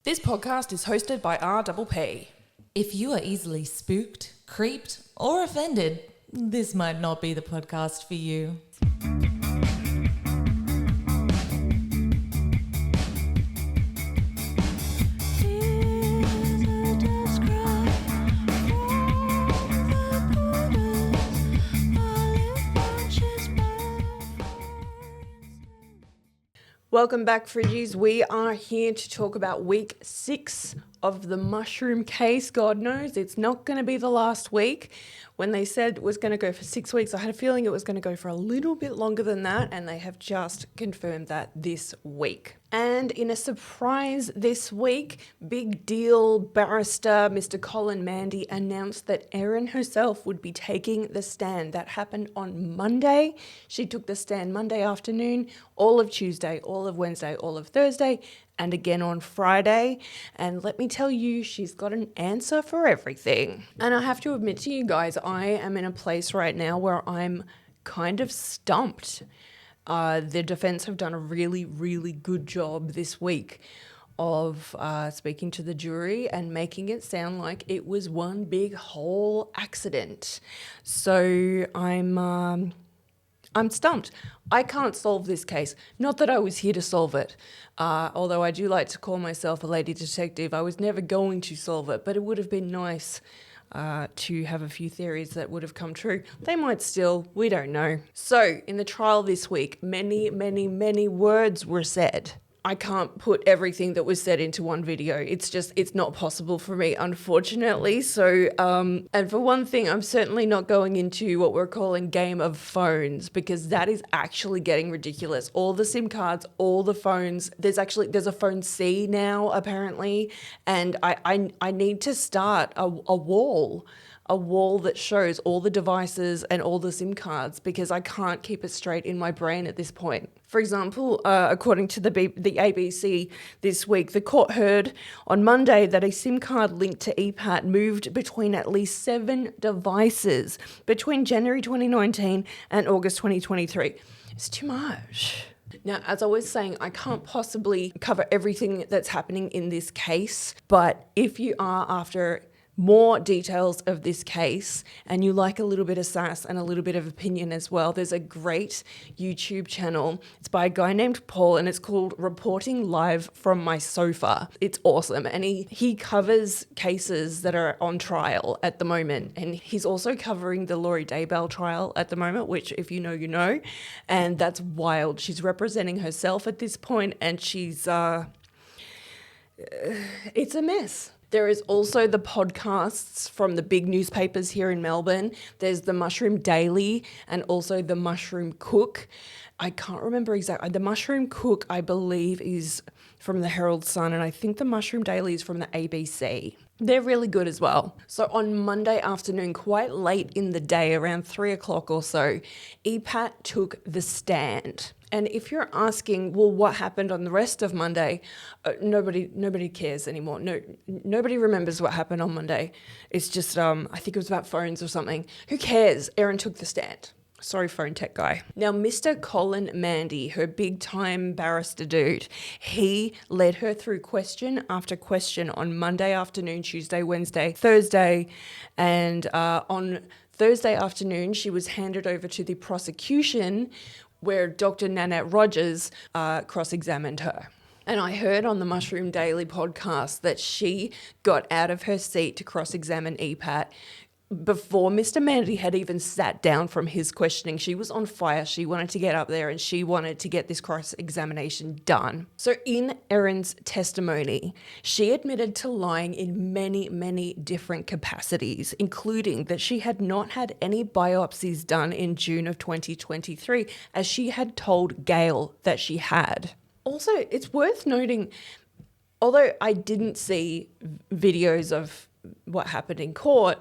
This podcast is hosted by RPP. If you are easily spooked, creeped, or offended, this might not be the podcast for you. Welcome back, Fridgies. We are here to talk about week 6 of the mushroom case. God knows it's not going to be the last week. When they said it was going to go for 6 weeks, I had a feeling it was going to go for a little bit longer than that, and they have just confirmed that this week. And in a surprise this week, big deal barrister Mr. Colin Mandy announced that Erin herself would be taking the stand. That happened on Monday. She took the stand Monday afternoon, all of Tuesday, all of Wednesday, all of Thursday, and again on Friday. And let me tell you, she's got an answer for everything. And I have to admit to you guys, I am in a place right now where I'm kind of stumped. The defense have done a really, really good job this week of speaking to the jury and making it sound like it was one big whole accident. So I'm stumped. I can't solve this case. Not that I was here to solve it. Although I do like to call myself a lady detective, I was never going to solve it, but it would have been nice to have a few theories that would have come true. They might still, we don't know. So in the trial this week, many words were said. I can't put everything that was said into one video. It's not possible for me, unfortunately. So, and for one thing, I'm certainly not going into what we're calling game of phones, because that is actually getting ridiculous. All the SIM cards, all the phones, there's a phone C now, apparently. And I need to start a wall that shows all the devices and all the SIM cards, because I can't keep it straight in my brain at this point. For example, according to the ABC this week, the court heard on Monday that a SIM card linked to EPAT moved between at least 7 devices between January 2019 and August 2023. It's too much. Now, as I was saying, I can't possibly cover everything that's happening in this case, but if you are after more details of this case and you like a little bit of sass and a little bit of opinion as well, there's a great YouTube channel. It's by a guy named Paul, and it's called Reporting Live from My Sofa. It's awesome, and he covers cases that are on trial at the moment, and he's also covering the Lori Daybell trial at the moment, which if you know, you know, and that's wild. She's representing herself at this point, and she's it's a mess. There is also the podcasts from the big newspapers here in Melbourne. There's the Mushroom Daily and also the Mushroom Cook. I can't remember exactly. The Mushroom Cook, I believe, is from the Herald Sun, and I think the Mushroom Daily is from the ABC. They're really good as well. So on Monday afternoon, quite late in the day, around 3 o'clock or so, EPAT took the stand. And if you're asking, well, what happened on the rest of Monday? Nobody cares anymore. Nobody remembers what happened on Monday. It's just, I think it was about phones or something. Who cares? Erin took the stand. Sorry, phone tech guy. Now, Mr. Colin Mandy, her big-time barrister dude, he led her through question after question on Monday afternoon, Tuesday, Wednesday, Thursday, and on Thursday afternoon, she was handed over to the prosecution, where Dr. Nanette Rogers cross-examined her. And I heard on the Mushroom Daily podcast that she got out of her seat to cross-examine EPAT before Mr. Mandy had even sat down from his questioning. She was on fire. She wanted to get up there and she wanted to get this cross-examination done. So in Erin's testimony, she admitted to lying in many different capacities, including that she had not had any biopsies done in June of 2023, as she had told Gail that she had. Also, it's worth noting, although I didn't see videos of what happened in court,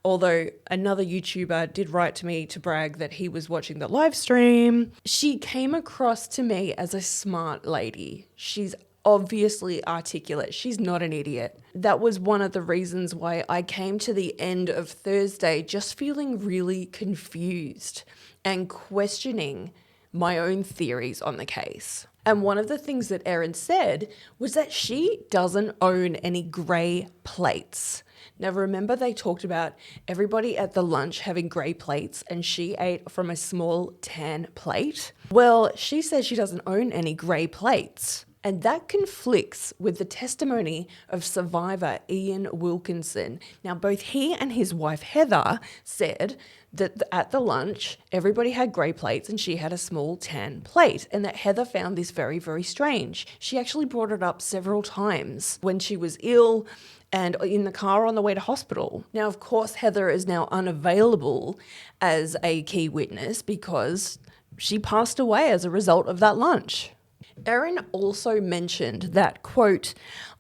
although another YouTuber did write to me to brag that he was watching the live stream, she came across to me as a smart lady. She's obviously articulate. She's not an idiot. That was one of the reasons why I came to the end of Thursday just feeling really confused and questioning my own theories on the case. And one of the things that Erin said was that she doesn't own any grey plates. Now, remember they talked about everybody at the lunch having grey plates and she ate from a small tan plate? Well, she says she doesn't own any grey plates. And that conflicts with the testimony of survivor Ian Wilkinson. Now, both he and his wife Heather said that at the lunch, everybody had grey plates and she had a small tan plate, and that Heather found this very, very strange. She actually brought it up several times when she was ill and in the car on the way to hospital. Now, of course, Heather is now unavailable as a key witness because she passed away as a result of that lunch. Erin also mentioned that, quote,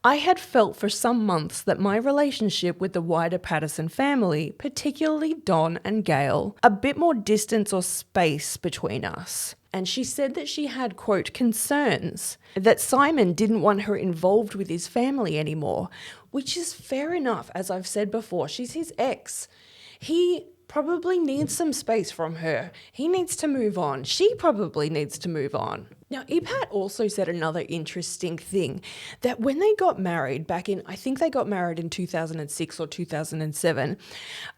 I had felt for some months that my relationship with the wider Patterson family, particularly Don and Gail, a bit more distance or space between us. And she said that she had, quote, concerns that Simon didn't want her involved with his family anymore, which is fair enough. As I've said before, she's his ex. He probably needs some space from her. He needs to move on. She probably needs to move on. Now, Epat also said another interesting thing, that when they got married back in, I think they got married in 2006 or 2007,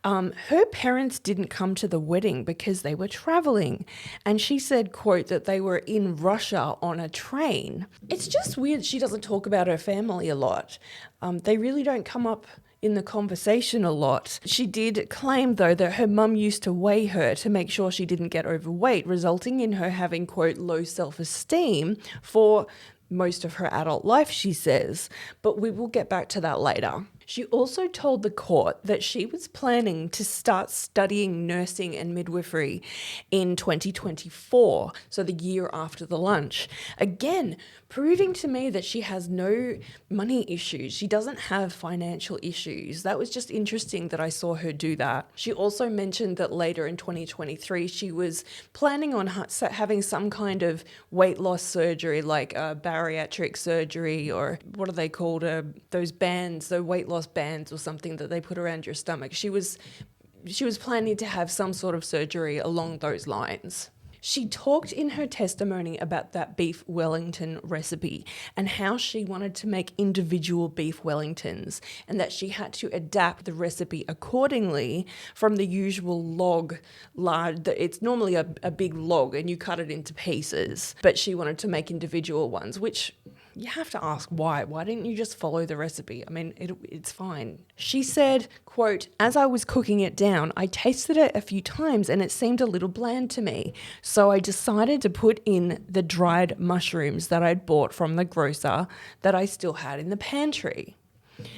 her parents didn't come to the wedding because they were traveling. And she said, quote, that they were in Russia on a train. It's just weird she doesn't talk about her family a lot. They really don't come up in the conversation a lot. She did claim, though, that her mum used to weigh her to make sure she didn't get overweight, resulting in her having, quote, low self-esteem for most of her adult life, she says. But we will get back to that later. She also told the court that she was planning to start studying nursing and midwifery in 2024, so the year after the lunch. Again, proving to me that she has no money issues. She doesn't have financial issues. That was just interesting that I saw her do that. She also mentioned that later in 2023, she was planning on having some kind of weight loss surgery, like a bariatric surgery, or what are they called? Those bands, the weight loss bands or something that they put around your stomach. She was planning to have some sort of surgery along those lines. She talked in her testimony about that beef Wellington recipe and how she wanted to make individual beef Wellingtons and that she had to adapt the recipe accordingly from the usual log. It's normally a big log and you cut it into pieces, but she wanted to make individual ones, which you have to ask why. Why didn't you just follow the recipe? I mean, it's fine. She said, quote, as I was cooking it down, I tasted it a few times and it seemed a little bland to me. So I decided to put in the dried mushrooms that I'd bought from the grocer that I still had in the pantry.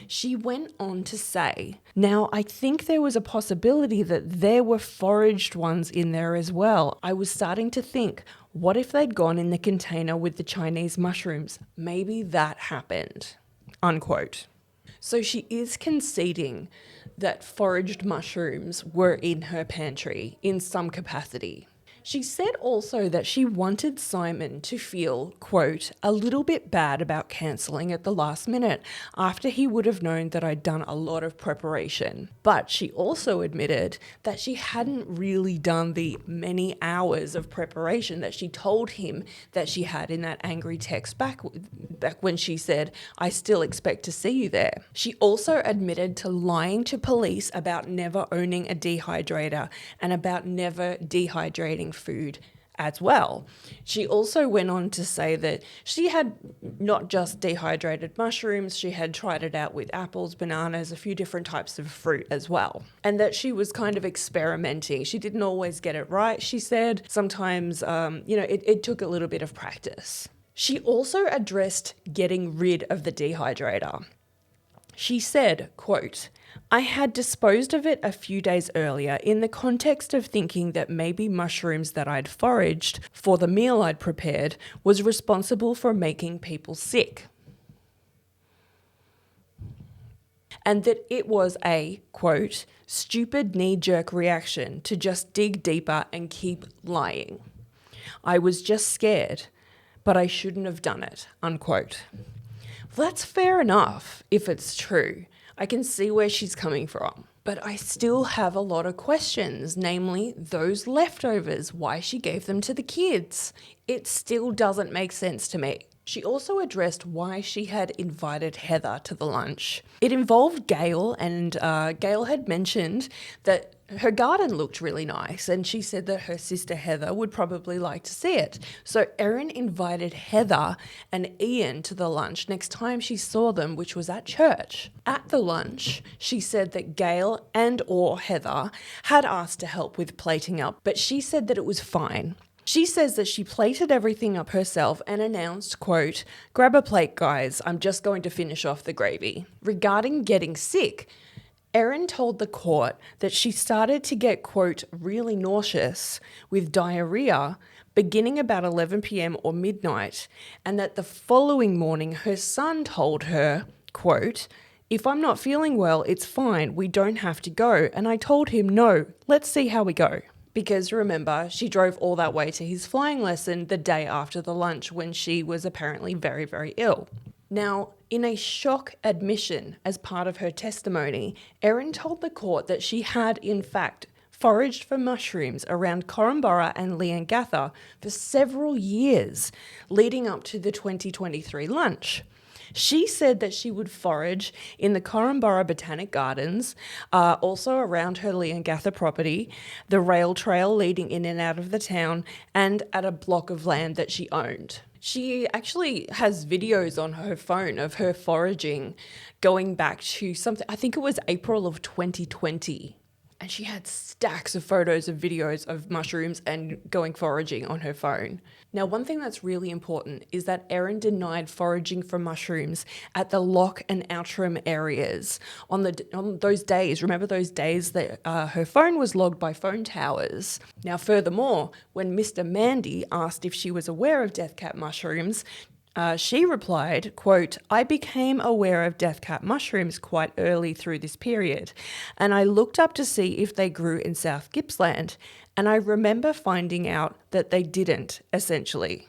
She went on to say, now I think there was a possibility that there were foraged ones in there as well. I was starting to think, what if they'd gone in the container with the Chinese mushrooms? Maybe that happened, unquote. So she is conceding that foraged mushrooms were in her pantry in some capacity. She said also that she wanted Simon to feel, quote, a little bit bad about cancelling at the last minute after he would have known that I'd done a lot of preparation. But she also admitted that she hadn't really done the many hours of preparation that she told him that she had in that angry text back when she said, I still expect to see you there. She also admitted to lying to police about never owning a dehydrator and about never dehydrating food as well. She also went on to say that she had not just dehydrated mushrooms, she had tried it out with apples, bananas, a few different types of fruit as well. And that she was kind of experimenting. She didn't always get it right, she said. Sometimes, it took a little bit of practice. She also addressed getting rid of the dehydrator. She said, quote, I had disposed of it a few days earlier in the context of thinking that maybe mushrooms that I'd foraged for the meal I'd prepared was responsible for making people sick. And that it was a, quote, stupid knee-jerk reaction to just dig deeper and keep lying. I was just scared, but I shouldn't have done it, unquote. Well, that's fair enough if it's true. I can see where she's coming from. But I still have a lot of questions, namely those leftovers, why she gave them to the kids. It still doesn't make sense to me. She also addressed why she had invited Heather to the lunch. It involved Gail, and Gail had mentioned that her garden looked really nice, and she said that her sister Heather would probably like to see it. So Erin invited Heather and Ian to the lunch next time she saw them, which was at church. At the lunch, she said that Gail and or Heather had asked to help with plating up, but she said that it was fine. She says that she plated everything up herself and announced, quote, "Grab a plate, guys. I'm just going to finish off the gravy." Regarding getting sick, Erin told the court that she started to get, quote, "really nauseous with diarrhea beginning about 11 p.m. or midnight, and that the following morning her son told her, quote, "If I'm not feeling well, it's fine. We don't have to go." And I told him, "No, let's see how we go." Because remember, she drove all that way to his flying lesson the day after the lunch when she was apparently very, very ill. Now, in a shock admission as part of her testimony, Erin told the court that she had, in fact, foraged for mushrooms around Korumburra and Leongatha for several years leading up to the 2023 lunch. She said that she would forage in the Korumburra Botanic Gardens, also around her Leongatha property, the rail trail leading in and out of the town, and at a block of land that she owned. She actually has videos on her phone of her foraging going back to something, I think it was April of 2020. And she had stacks of photos of videos of mushrooms and going foraging on her phone. Now, one thing that's really important is that Erin denied foraging for mushrooms at the Loch and Outram areas on those days. Remember those days that her phone was logged by phone towers? Now, furthermore, when Mr. Mandy asked if she was aware of death cap mushrooms, she replied, quote, "I became aware of death cap mushrooms quite early through this period, and I looked up to see if they grew in South Gippsland, and I remember finding out that they didn't, essentially."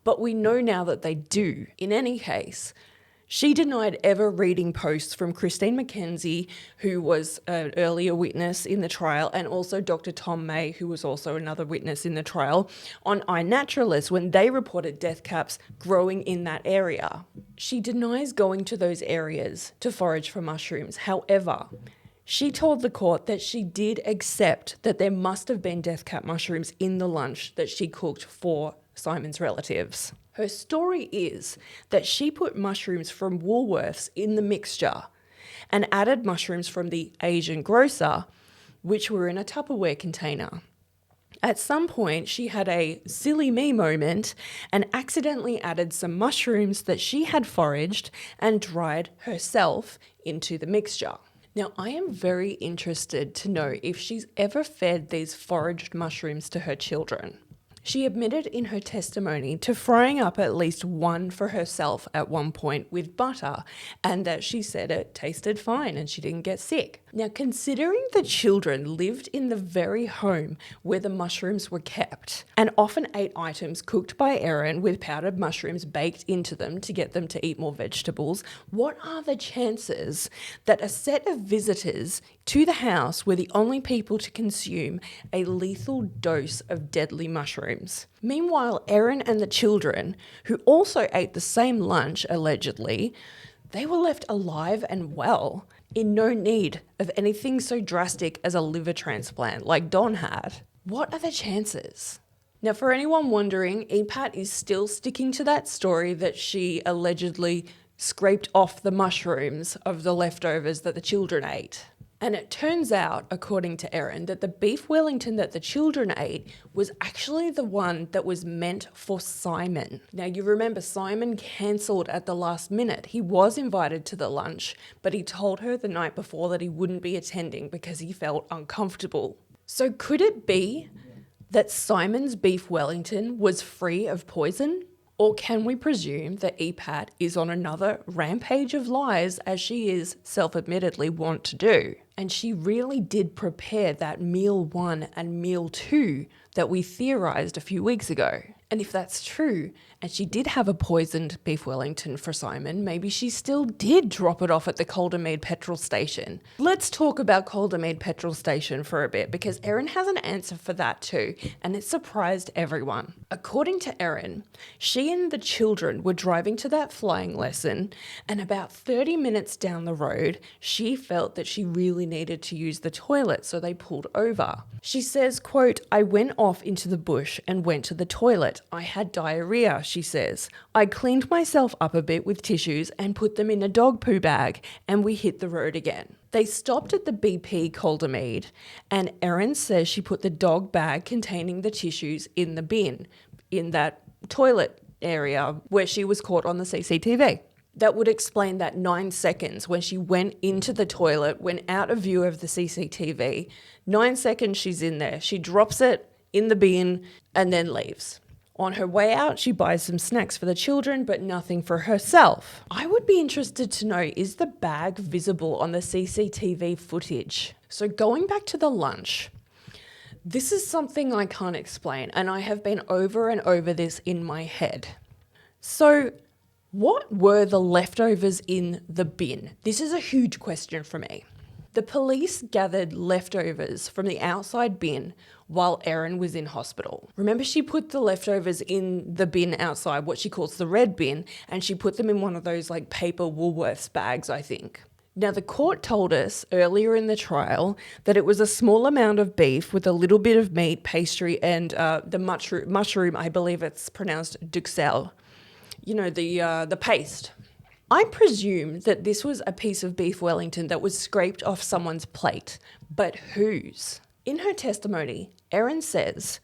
But we know now that they do. In any case, she denied ever reading posts from Christine McKenzie, who was an earlier witness in the trial, and also Dr. Tom May, who was also another witness in the trial, on iNaturalist when they reported death caps growing in that area. She denies going to those areas to forage for mushrooms. However, she told the court that she did accept that there must have been death cap mushrooms in the lunch that she cooked for Simon's relatives. Her story is that she put mushrooms from Woolworths in the mixture and added mushrooms from the Asian grocer, which were in a Tupperware container. At some point, she had a silly me moment and accidentally added some mushrooms that she had foraged and dried herself into the mixture. Now, I am very interested to know if she's ever fed these foraged mushrooms to her children. She admitted in her testimony to frying up at least one for herself at one point with butter, and that she said it tasted fine and she didn't get sick. Now, considering the children lived in the very home where the mushrooms were kept and often ate items cooked by Erin with powdered mushrooms baked into them to get them to eat more vegetables, what are the chances that a set of visitors to the house were the only people to consume a lethal dose of deadly mushrooms? Meanwhile, Erin and the children, who also ate the same lunch, allegedly, they were left alive and well, in no need of anything so drastic as a liver transplant like Don had. What are the chances? Now, for anyone wondering, EPAT is still sticking to that story that she allegedly scraped off the mushrooms of the leftovers that the children ate. And it turns out, according to Erin, that the beef Wellington that the children ate was actually the one that was meant for Simon. Now, you remember Simon cancelled at the last minute. He was invited to the lunch, but he told her the night before that he wouldn't be attending because he felt uncomfortable. So could it be that Simon's beef Wellington was free of poison? Or can we presume that EPAT is on another rampage of lies, as she is self-admittedly wont to do? And she really did prepare that meal 1 and meal 2 that we theorized a few weeks ago. And if that's true, and she did have a poisoned beef Wellington for Simon, maybe she still did drop it off at the Calder Mead petrol station. Let's talk about Calder Mead petrol station for a bit, because Erin has an answer for that too, and it surprised everyone. According to Erin, she and the children were driving to that flying lesson, and about 30 minutes down the road, she felt that she really needed to use the toilet, so they pulled over. She says, quote, "I went off into the bush and went to the toilet. I had diarrhea," she says. "I cleaned myself up a bit with tissues and put them in a dog poo bag, and we hit the road again." They stopped at the BP Calder Mead, and Erin says she put the dog bag containing the tissues in the bin, in that toilet area where she was caught on the CCTV. That would explain that 9 seconds when she went into the toilet, went out of view of the CCTV. 9 seconds she's in there. She drops it in the bin and then leaves. On her way out, she buys some snacks for the children, but nothing for herself. I would be interested to know, is the bag visible on the CCTV footage? So going back to the lunch, this is something I can't explain, and I have been over and over this in my head. So what were the leftovers in the bin? This is a huge question for me. The police gathered leftovers from the outside bin while Erin was in hospital. Remember, she put the leftovers in the bin outside, what she calls the red bin, and she put them in one of those like paper Woolworths bags, I think. Now, the court told us earlier in the trial that it was a small amount of beef with a little bit of meat, pastry, and the mushroom, I believe it's pronounced duxelle. You know, the paste. I presume that this was a piece of beef Wellington that was scraped off someone's plate, but whose? In her testimony, Erin says,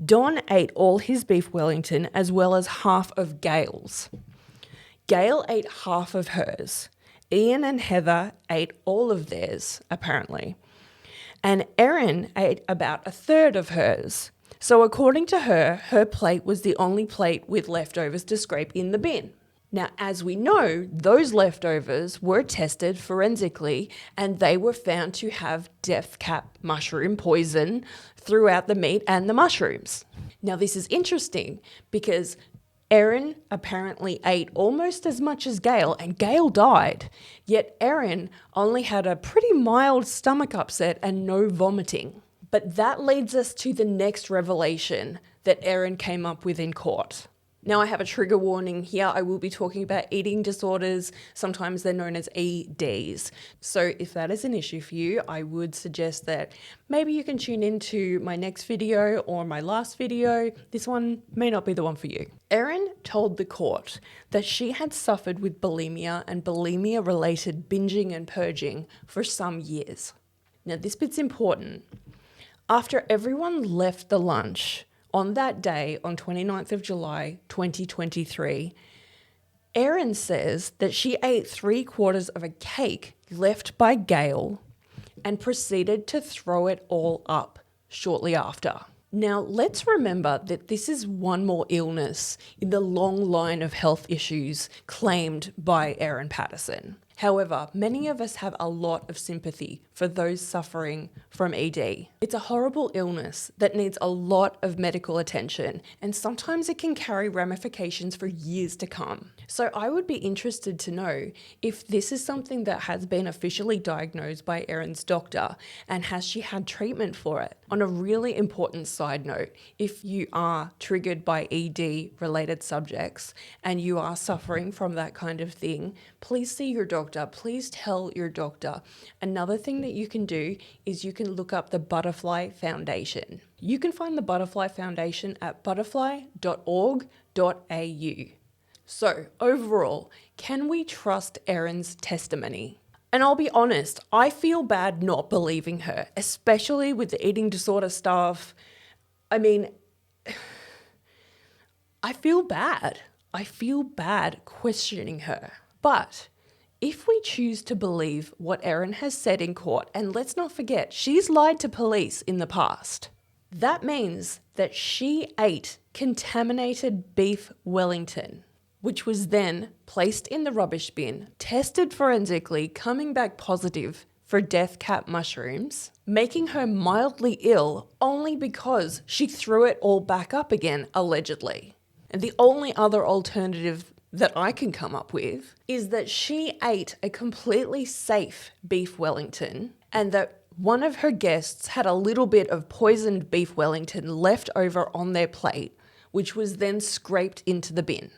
Don ate all his beef Wellington as well as half of Gail's. Gail ate half of hers. Ian and Heather ate all of theirs, apparently. And Erin ate about a third of hers. So according to her, her plate was the only plate with leftovers to scrape in the bin. Now, as we know, those leftovers were tested forensically and they were found to have death cap mushroom poison throughout the meat and the mushrooms. Now, this is interesting because Erin apparently ate almost as much as Gail, and Gail died. Yet Erin only had a pretty mild stomach upset and no vomiting. But that leads us to the next revelation that Erin came up with in court. Now, I have a trigger warning here. I will be talking about eating disorders. Sometimes they're known as EDs. So if that is an issue for you, I would suggest that maybe you can tune into my next video or my last video. This one may not be the one for you. Erin told the court that she had suffered with bulimia and bulimia-related binging and purging for some years. Now, this bit's important. After everyone left the lunch, on that day, on 29th of July, 2023, Erin says that she ate 3/4 of a cake left by Gail and proceeded to throw it all up shortly after. Now, let's remember that this is one more illness in the long line of health issues claimed by Erin Patterson. However, many of us have a lot of sympathy for those suffering from ED. It's a horrible illness that needs a lot of medical attention, and sometimes it can carry ramifications for years to come. So I would be interested to know if this is something that has been officially diagnosed by Erin's doctor, and has she had treatment for it? On a really important side note, if you are triggered by ED related subjects and you are suffering from that kind of thing, please see your doctor. Please tell your doctor. Another thing that you can do is you can look up the Butterfly Foundation. You can find the Butterfly Foundation at butterfly.org.au. So overall, can we trust Erin's testimony? And I'll be honest, I feel bad not believing her, especially with the eating disorder stuff. I mean, I feel bad. I feel bad questioning her. But if we choose to believe what Erin has said in court, and let's not forget, she's lied to police in the past, that means that she ate contaminated beef Wellington, which was then placed in the rubbish bin, tested forensically, coming back positive for death cap mushrooms, making her mildly ill only because she threw it all back up again, allegedly. And the only other alternative that I can come up with is that she ate a completely safe beef Wellington and that one of her guests had a little bit of poisoned beef Wellington left over on their plate, which was then scraped into the bin.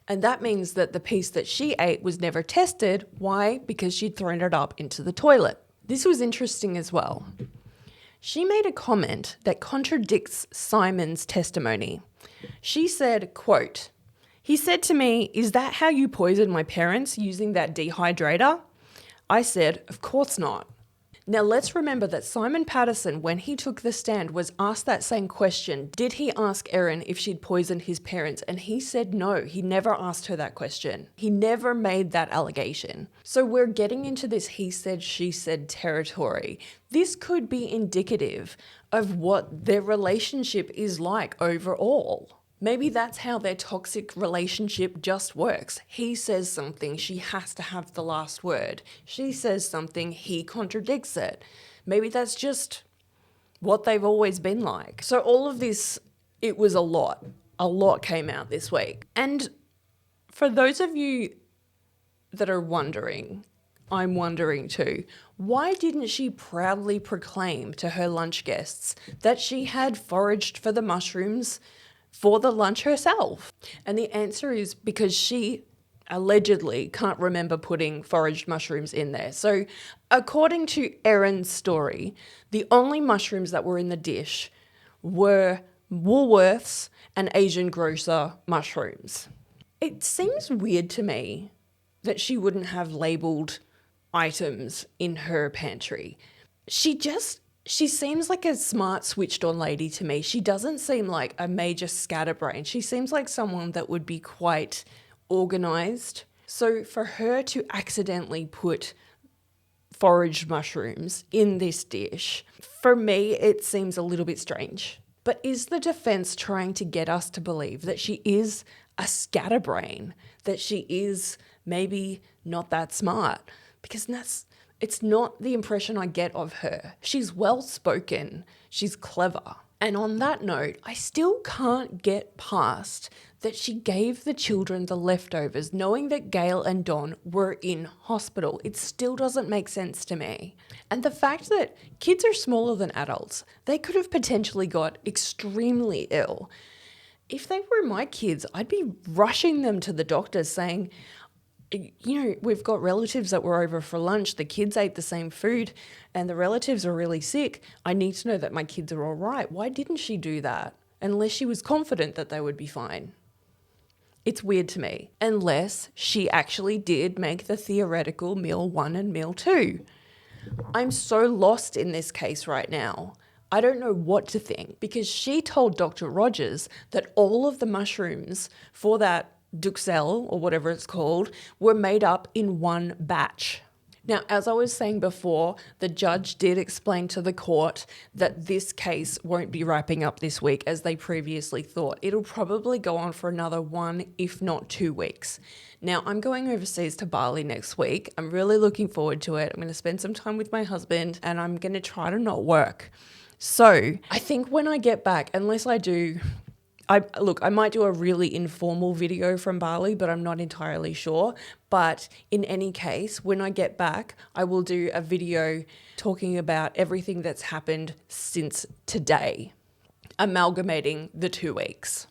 And that means that the piece that she ate was never tested. Why? Because she'd thrown it up into the toilet. This was interesting as well. She made a comment that contradicts Simon's testimony. She said, quote, "He said to me, 'Is that how you poisoned my parents using that dehydrator?' I said, 'Of course not.'" Now let's remember that Simon Patterson, when he took the stand, was asked that same question. Did he ask Erin if she'd poisoned his parents? And he said no, he never asked her that question. He never made that allegation. So we're getting into this he said, she said territory. This could be indicative of what their relationship is like overall. Maybe that's how their toxic relationship just works. He says something, she has to have the last word. She says something, he contradicts it. Maybe that's just what they've always been like. So all of this, it was a lot. A lot came out this week. And for those of you that are wondering, I'm wondering too, why didn't she proudly proclaim to her lunch guests that she had foraged for the mushrooms for the lunch herself? And the answer is because she allegedly can't remember putting foraged mushrooms in there. So according to Erin's story, the only mushrooms that were in the dish were Woolworths and Asian grocer mushrooms. It seems weird to me that she wouldn't have labelled items in her pantry. She seems like a smart, switched-on lady to me. She doesn't seem like a major scatterbrain. She seems like someone that would be quite organised. So for her to accidentally put foraged mushrooms in this dish, for me, it seems a little bit strange. But is the defence trying to get us to believe that she is a scatterbrain, that she is maybe not that smart? Because it's not the impression I get of her. She's well-spoken, she's clever. And on that note, I still can't get past that she gave the children the leftovers knowing that Gail and Don were in hospital. It still doesn't make sense to me. And the fact that kids are smaller than adults, they could have potentially got extremely ill. If they were my kids, I'd be rushing them to the doctor saying, we've got relatives that were over for lunch. The kids ate the same food and the relatives are really sick. I need to know that my kids are all right. Why didn't she do that? Unless she was confident that they would be fine. It's weird to me. Unless she actually did make the theoretical meal 1 and meal 2. I'm so lost in this case right now. I don't know what to think because she told Dr. Rogers that all of the mushrooms for that Duxelle or whatever it's called were made up in one batch. Now, as I was saying before, the judge did explain to the court that this case won't be wrapping up this week as they previously thought. It'll probably go on for another 1, if not 2 weeks. Now, I'm going overseas to Bali next week. I'm really looking forward to it. I'm going to spend some time with my husband and I'm going to try to not work. So I think when I get back, unless I do... I might do a really informal video from Bali, but I'm not entirely sure. But in any case, when I get back, I will do a video talking about everything that's happened since today, amalgamating the 2 weeks.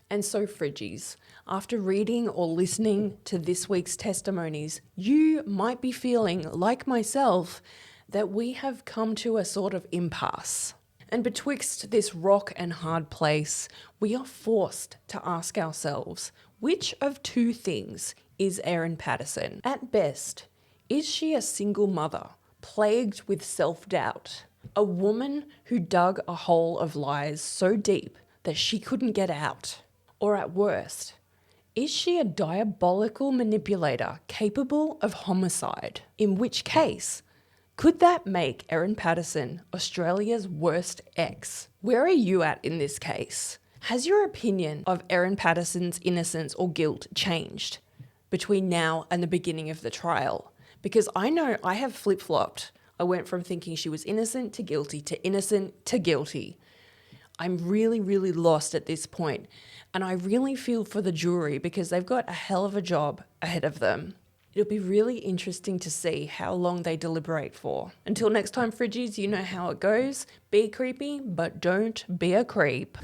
And so, Fridgies, after reading or listening to this week's testimonies, you might be feeling, like myself, that we have come to a sort of impasse. And betwixt this rock and hard place, we are forced to ask ourselves, which of 2 things is Erin Patterson? At best, is she a single mother, plagued with self-doubt? A woman who dug a hole of lies so deep that she couldn't get out? Or at worst, is she a diabolical manipulator capable of homicide? In which case, could that make Erin Patterson Australia's worst ex? Where are you at in this case? Has your opinion of Erin Patterson's innocence or guilt changed between now and the beginning of the trial? Because I know I have flip-flopped. I went from thinking she was innocent to guilty to innocent to guilty. I'm really, really lost at this point, and I really feel for the jury because they've got a hell of a job ahead of them. It'll be really interesting to see how long they deliberate for. Until next time, Fridgies, you know how it goes. Be creepy, but don't be a creep.